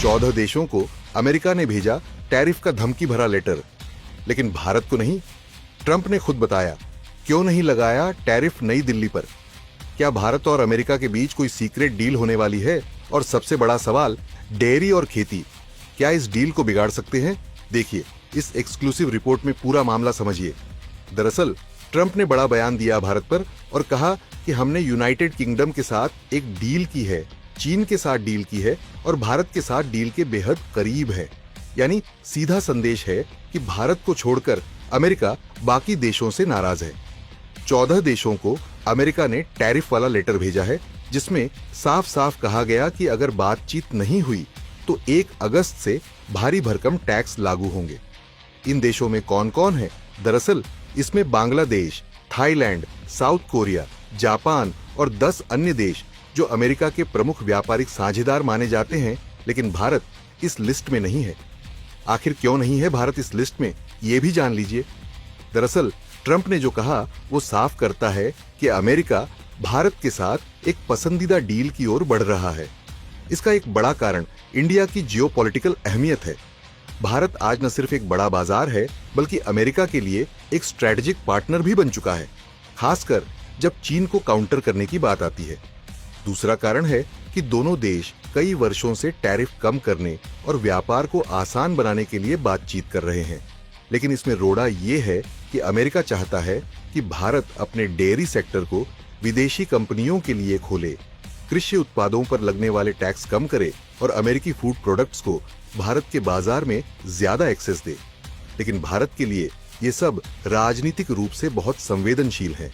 14 देशों को अमेरिका ने भेजा टैरिफ का धमकी भरा लेटर, लेकिन भारत को नहीं। ट्रंप ने खुद बताया क्यों नहीं लगाया टैरिफ नई दिल्ली पर। क्या भारत और अमेरिका के बीच कोई सीक्रेट डील होने वाली है? और सबसे बड़ा सवाल, डेयरी और खेती क्या इस डील को बिगाड़ सकते हैं? देखिए इस एक्सक्लूसिव रिपोर्ट में पूरा मामला समझिए। दरअसल ट्रंप ने बड़ा बयान दिया भारत पर और कहा कि हमने यूनाइटेड किंगडम के साथ एक डील की है, चीन के साथ डील की है और भारत के साथ डील के बेहद करीब है। यानी सीधा संदेश है कि भारत को छोड़कर अमेरिका बाकी देशों से नाराज है। 14 देशों को अमेरिका ने टैरिफ वाला लेटर भेजा है, जिसमें साफ साफ कहा गया कि अगर बातचीत नहीं हुई तो 1 अगस्त से भारी भरकम टैक्स लागू होंगे। इन देशों में कौन कौन है? दरअसल इसमें Bangladesh, Thailand, south Korea, Japan और 10 अन्य देश जो अमेरिका के प्रमुख व्यापारिक साझेदार माने जाते हैं, लेकिन भारत इस लिस्ट में नहीं है। आखिर क्यों नहीं है भारत इस लिस्ट में, ये भी जान लीजिए। दरअसल ट्रंप ने जो कहा वो साफ करता है कि अमेरिका भारत के साथ एक पसंदीदा डील की ओर बढ़ रहा है। इसका एक बड़ा कारण इंडिया की जियोपॉलिटिकल अहमियत है। भारत आज न सिर्फ एक बड़ा बाजार है, बल्कि अमेरिका के लिए एक स्ट्रेटेजिक पार्टनर भी बन चुका है, खासकर जब चीन को काउंटर करने की बात आती है। दूसरा कारण है कि दोनों देश कई वर्षों से टैरिफ कम करने और व्यापार को आसान बनाने के लिए बातचीत कर रहे हैं। लेकिन इसमें रोड़ा ये है कि अमेरिका चाहता है कि भारत अपने डेयरी सेक्टर को विदेशी कंपनियों के लिए खोले, कृषि उत्पादों पर लगने वाले टैक्स कम करे और अमेरिकी फूड प्रोडक्ट्स को भारत के बाजार में ज्यादा एक्सेस दे। लेकिन भारत के लिए ये सब राजनीतिक रूप से बहुत संवेदनशील है।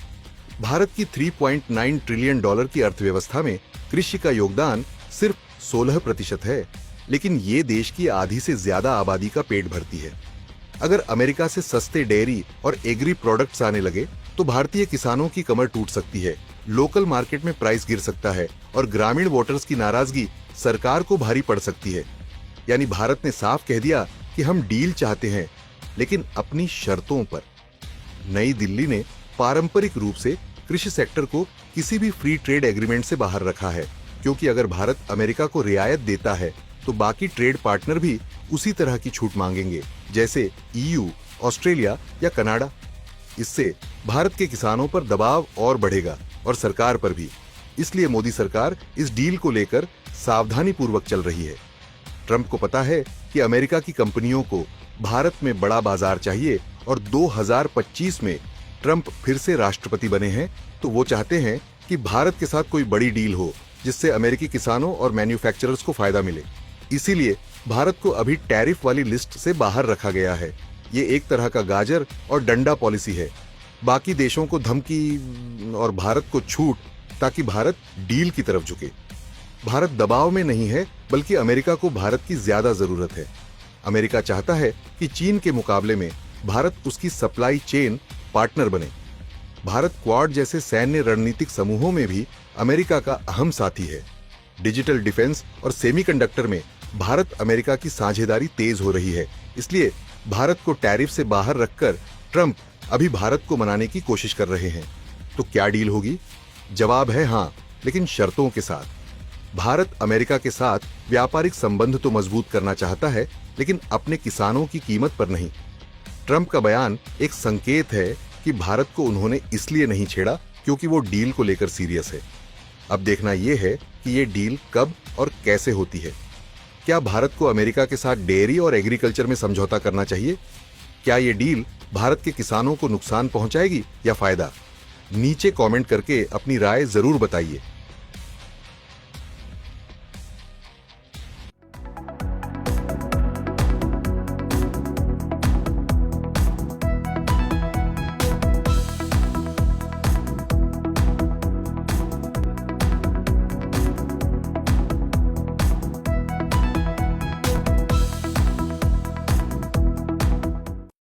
भारत की 3.9 ट्रिलियन डॉलर की अर्थव्यवस्था में कृषि का योगदान सिर्फ 16% है, लेकिन ये देश की आधी से ज्यादा आबादी का पेट भरती है। अगर अमेरिका से सस्ते डेयरी और एग्री प्रोडक्ट्स आने लगे तो भारतीय किसानों की कमर टूट सकती है, लोकल मार्केट में प्राइस गिर सकता है और ग्रामीण वोटर्स की नाराजगी सरकार को भारी पड़ सकती है। यानी भारत ने साफ कह दिया कि हम डील चाहते हैं, लेकिन अपनी शर्तों पर। नई दिल्ली ने पारंपरिक रूप से कृषि सेक्टर को किसी भी फ्री ट्रेड एग्रीमेंट से बाहर रखा है, क्योंकि अगर भारत अमेरिका को रियायत देता है तो बाकी ट्रेड पार्टनर भी उसी तरह की छूट मांगेंगे, जैसे ईयू, ऑस्ट्रेलिया या कनाडा। इससे भारत के किसानों पर दबाव और बढ़ेगा और सरकार पर भी। इसलिए मोदी सरकार इस डील को लेकर सावधानी पूर्वक चल रही है। ट्रंप को पता है कि अमेरिका की कंपनियों को भारत में बड़ा बाजार चाहिए और 2025 में ट्रंप फिर से राष्ट्रपति बने हैं, तो वो चाहते हैं कि भारत के साथ कोई बड़ी डील हो जिससे अमेरिकी किसानों और मैन्युफैक्चरर्स को फायदा मिले। इसीलिए भारत को अभी टैरिफ वाली लिस्ट से बाहर रखा गया है। ये एक तरह का गाजर और डंडा पॉलिसी है, बाकी देशों को धमकी और भारत को छूट, ताकि भारत डील की तरफ झुके। भारत दबाव में नहीं है, बल्कि अमेरिका को भारत की ज्यादा जरूरत है। अमेरिका चाहता है कि चीन के मुकाबले में भारत उसकी सप्लाई चेन पार्टनर बने। भारत क्वाड जैसे सैन्य रणनीतिक समूहों में भी अमेरिका का अहम साथी है। डिजिटल डिफेंस और सेमीकंडक्टर में भारत अमेरिका की साझेदारी तेज हो रही है। इसलिए भारत को टैरिफ से बाहर रखकर ट्रंप अभी भारत को मनाने की कोशिश कर रहे हैं। तो क्या डील होगी? जवाब है हाँ, लेकिन शर्तों के साथ। भारत अमेरिका के साथ व्यापारिक संबंध तो मजबूत करना चाहता है, लेकिन अपने किसानों की कीमत पर नहीं। ट्रंप का बयान एक संकेत है कि भारत को उन्होंने इसलिए नहीं छेड़ा क्योंकि वो डील को लेकर सीरियस है। अब देखना यह है कि ये डील कब और कैसे होती है। क्या भारत को अमेरिका के साथ डेयरी और एग्रीकल्चर में समझौता करना चाहिए? क्या ये डील भारत के किसानों को नुकसान पहुंचाएगी या फायदा? नीचे कमेंट करके अपनी राय जरूर बताइए।